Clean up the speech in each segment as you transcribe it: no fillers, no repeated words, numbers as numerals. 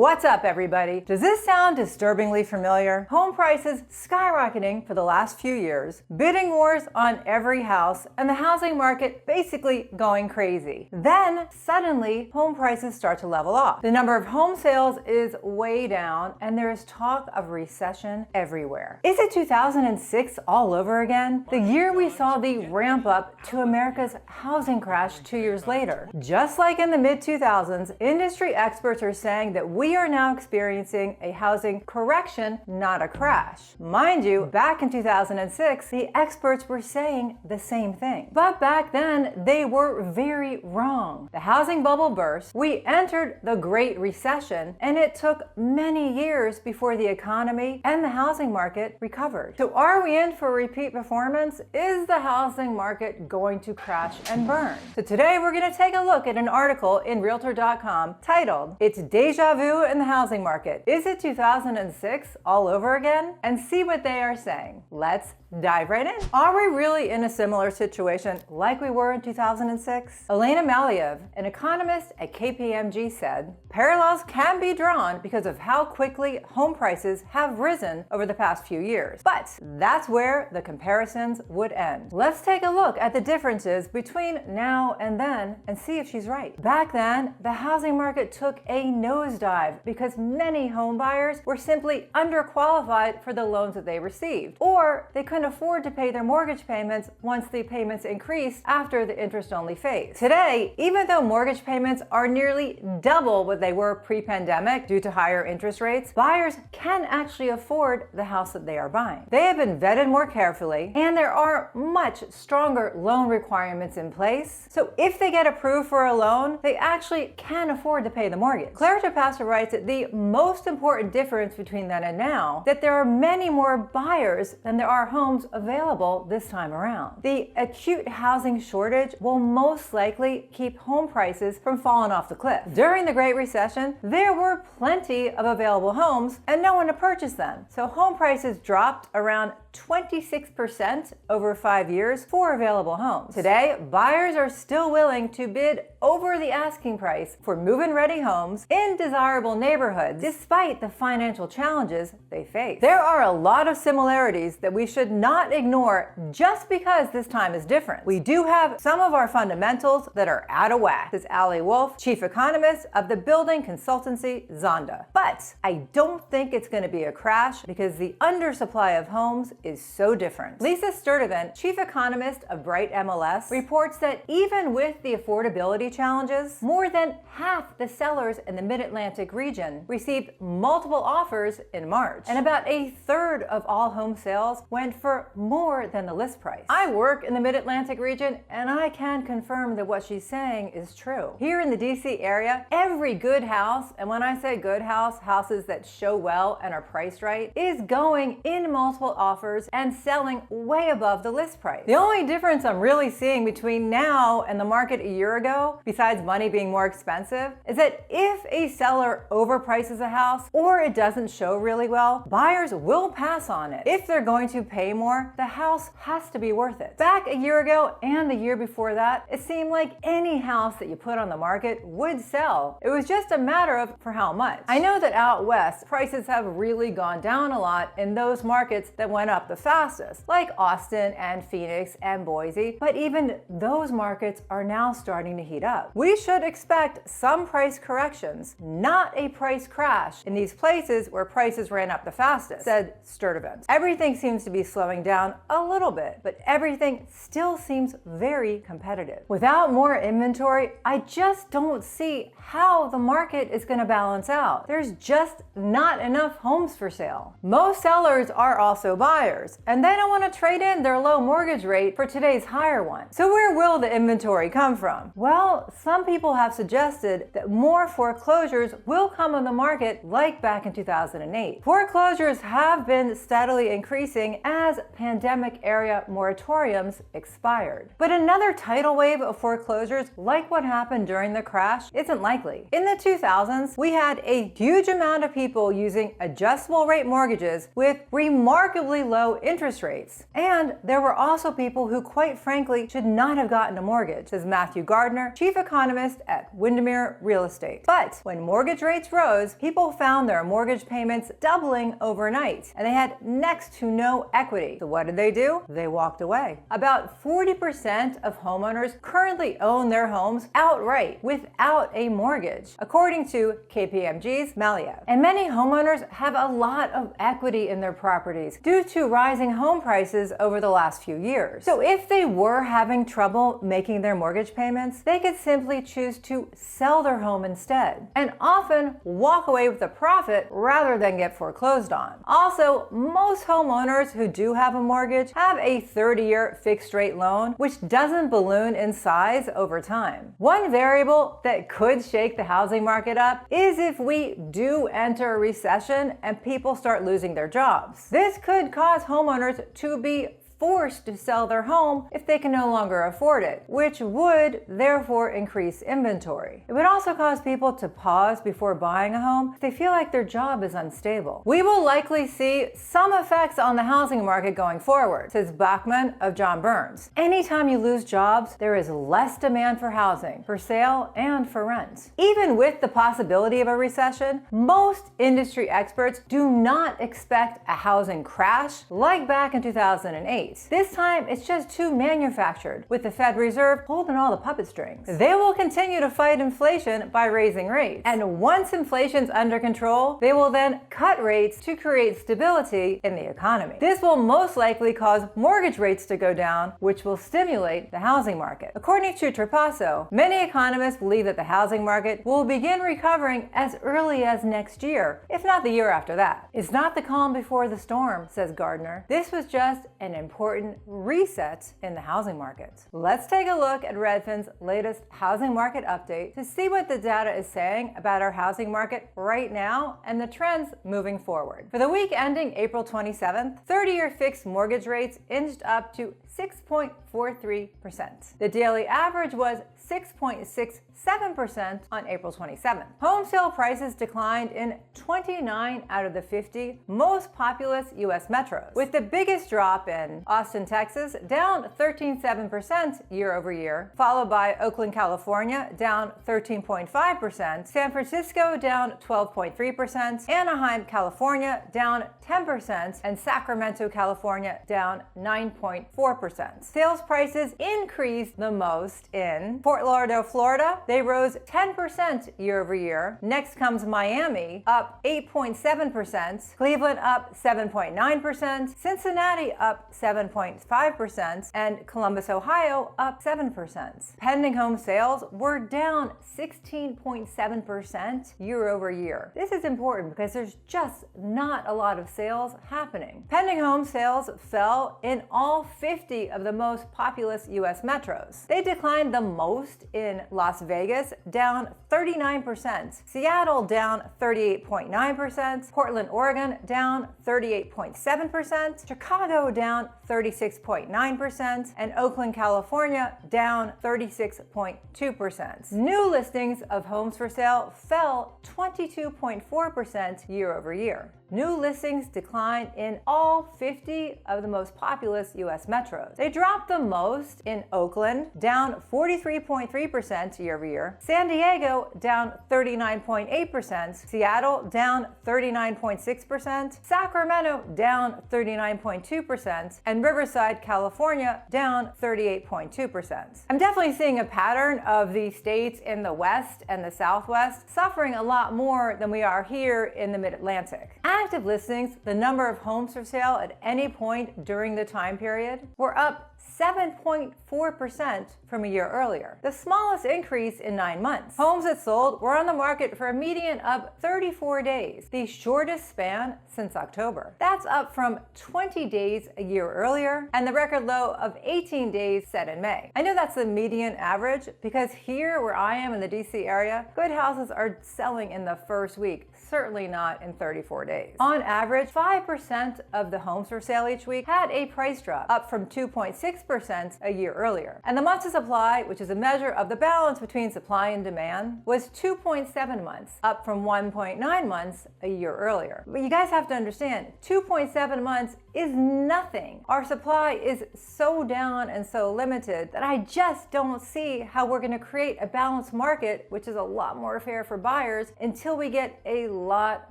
What's up, everybody? Does this sound disturbingly familiar? Home prices skyrocketing for the last few years, bidding wars on every house, and the housing market basically going crazy. Then, suddenly, home prices start to level off. The number of home sales is way down, and there is talk of recession everywhere. Is it 2006 all over again? The year we saw the ramp up to America's housing crash 2 years later. Just like in the mid-2000s, industry experts are saying that we are now experiencing a housing correction, not a crash. Mind you, back in 2006, the experts were saying the same thing. But back then, they were very wrong. The housing bubble burst, we entered the Great Recession, and it took many years before the economy and the housing market recovered. So are we in for a repeat performance? Is the housing market going to crash and burn? So today we're going to take a look at an article in Realtor.com titled, "It's Deja Vu in the Housing Market. Is it 2006 all over again?" and see what they are saying. Let's dive right in. Are we really in a similar situation like we were in 2006? Elena Maliev, an economist at KPMG, said, "Parallels can be drawn because of how quickly home prices have risen over the past few years. But that's where the comparisons would end." Let's take a look at the differences between now and then and see if she's right. Back then, the housing market took a nosedive because many home buyers were simply underqualified for the loans that they received, or they couldn't afford to pay their mortgage payments once the payments increased after the interest-only phase. Today, even though mortgage payments are nearly double what they were pre-pandemic due to higher interest rates, buyers can actually afford the house that they are buying. They have been vetted more carefully, and there are much stronger loan requirements in place. So if they get approved for a loan, they actually can afford to pay the mortgage. Claire DePasto writes that the most important difference between then and now, that there are many more buyers than there are homes available this time around. The acute housing shortage will most likely keep home prices from falling off the cliff. During the Great Recession, there were plenty of available homes and no one to purchase them. So home prices dropped around 26% over 5 years for available homes. Today, buyers are still willing to bid over the asking price for move-in ready homes in desirable neighborhoods, despite the financial challenges they face. There are a lot of similarities that we should not ignore just because this time is different. We do have some of our fundamentals that are out of whack, says Ali Wolf, chief economist of the building consultancy Zonda. But I don't think it's going to be a crash because the undersupply of homes is so different. Lisa Sturdivant, chief economist of Bright MLS, reports that even with the affordability challenges, more than half the sellers in the Mid-Atlantic region received multiple offers in March, and about a third of all home sales went for more than the list price. I work in the Mid-Atlantic region, and I can confirm that what she's saying is true. Here in the DC area, every good house, and when I say good house, houses that show well and are priced right, is going in multiple offers and selling way above the list price. The only difference I'm really seeing between now and the market a year ago, besides money being more expensive, is that if a seller overprices a house or it doesn't show really well, buyers will pass on it. If they're going to pay more, the house has to be worth it. Back a year ago and the year before that, it seemed like any house that you put on the market would sell. It was just a matter of for how much. I know that out west, prices have really gone down a lot in those markets that went up the fastest, like Austin and Phoenix and Boise, but even those markets are now starting to heat up. We should expect some price corrections, not a price crash, in these places where prices ran up the fastest, said Sturdivant. Everything seems to be slowing down a little bit, but everything still seems very competitive. Without more inventory, I just don't see how the market is going to balance out. There's just not enough homes for sale. Most sellers are also buyers, and they don't want to trade in their low mortgage rate for today's higher one. So where will the inventory come from? Well, some people have suggested that more foreclosures will come on the market like back in 2008. Foreclosures have been steadily increasing as pandemic-era moratoriums expired. But another tidal wave of foreclosures, like what happened during the crash, isn't likely. In the 2000s, we had a huge amount of people using adjustable rate mortgages with remarkably low low interest rates. And there were also people who, quite frankly, should not have gotten a mortgage, says Matthew Gardiner, chief economist at Windermere Real Estate. But when mortgage rates rose, people found their mortgage payments doubling overnight, and they had next to no equity. So what did they do? They walked away. About 40% of homeowners currently own their homes outright without a mortgage, according to KPMG's Maliev. And many homeowners have a lot of equity in their properties due to rising home prices over the last few years. So if they were having trouble making their mortgage payments, they could simply choose to sell their home instead, and often walk away with a profit rather than get foreclosed on. Also, most homeowners who do have a mortgage have a 30-year fixed rate loan, which doesn't balloon in size over time. One variable that could shake the housing market up is if we do enter a recession and people start losing their jobs. This could cause homeowners to be forced to sell their home if they can no longer afford it, which would therefore increase inventory. It would also cause people to pause before buying a home if they feel like their job is unstable. We will likely see some effects on the housing market going forward, says Bachman of John Burns. Anytime you lose jobs, there is less demand for housing, for sale and for rent. Even with the possibility of a recession, most industry experts do not expect a housing crash like back in 2008. This time, it's just too manufactured, with the Fed Reserve holding all the puppet strings. They will continue to fight inflation by raising rates. And once inflation's under control, they will then cut rates to create stability in the economy. This will most likely cause mortgage rates to go down, which will stimulate the housing market. According to Trapasso, many economists believe that the housing market will begin recovering as early as next year, if not the year after that. It's not the calm before the storm, says Gardiner. This was just an important reset in the housing market. Let's take a look at Redfin's latest housing market update to see what the data is saying about our housing market right now and the trends moving forward. For the week ending April 27th, 30-year fixed mortgage rates inched up to 6.43%. The daily average was 6.67% on April 27th. Home sale prices declined in 29 out of the 50 most populous U.S. metros, with the biggest drop in Austin, Texas, down 13.7% year over year, followed by Oakland, California, down 13.5%, San Francisco down 12.3%, Anaheim, California, down 10%, and Sacramento, California, down 9.4%. Sales prices increased the most in Fort Lauderdale, Florida. They rose 10% year over year. Next comes Miami, up 8.7%, Cleveland up 7.9%, Cincinnati up 7.5%, and Columbus, Ohio up 7%. Pending home sales were down 16.7% year over year. This is important because there's just not a lot of sales happening. Pending home sales fell in all 50 of the most populous U.S. metros. They declined the most in Las Vegas, down 39%, Seattle down 38.9%, Portland, Oregon down 38.7%, Chicago down 36.9%, and Oakland, California down 36.2%. New listings of homes for sale fell 22.4% year over year. New listings declined in all 50 of the most populous U.S. metros. They dropped the most in Oakland, down 43.3% year over year, San Diego down 39.8%, Seattle down 39.6%, Sacramento down 39.2%, and Riverside, California down 38.2%. I'm definitely seeing a pattern of the states in the West and the Southwest suffering a lot more than we are here in the Mid-Atlantic. Active listings, the number of homes for sale at any point during the time period, were up 7.4% from a year earlier, the smallest increase in 9 months. Homes that sold were on the market for a median of 34 days, the shortest span since October. That's up from 20 days a year earlier and the record low of 18 days set in May. I know that's the median average because here where I am in the DC area, good houses are selling in the first week, certainly not in 34 days. On average, 5% of the homes for sale each week had a price drop, up from 2.6% cents a year earlier. And the months of supply, which is a measure of the balance between supply and demand, was 2.7 months, up from 1.9 months a year earlier. But you guys have to understand, 2.7 months is nothing. Our supply is so down and so limited that I just don't see how we're going to create a balanced market, which is a lot more fair for buyers, until we get a lot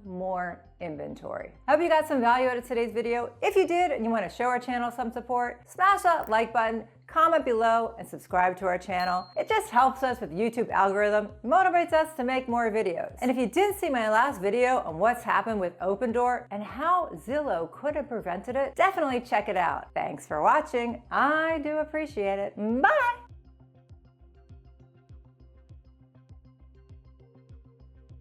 more inventory. I hope you got some value out of today's video. If you did and you want to show our channel some support, smash that like button, comment below, and subscribe to our channel. It just helps us with the YouTube algorithm, motivates us to make more videos. And if you didn't see my last video on what's happened with Opendoor and how Zillow could have prevented it, definitely check it out. Thanks for watching. I do appreciate it. Bye!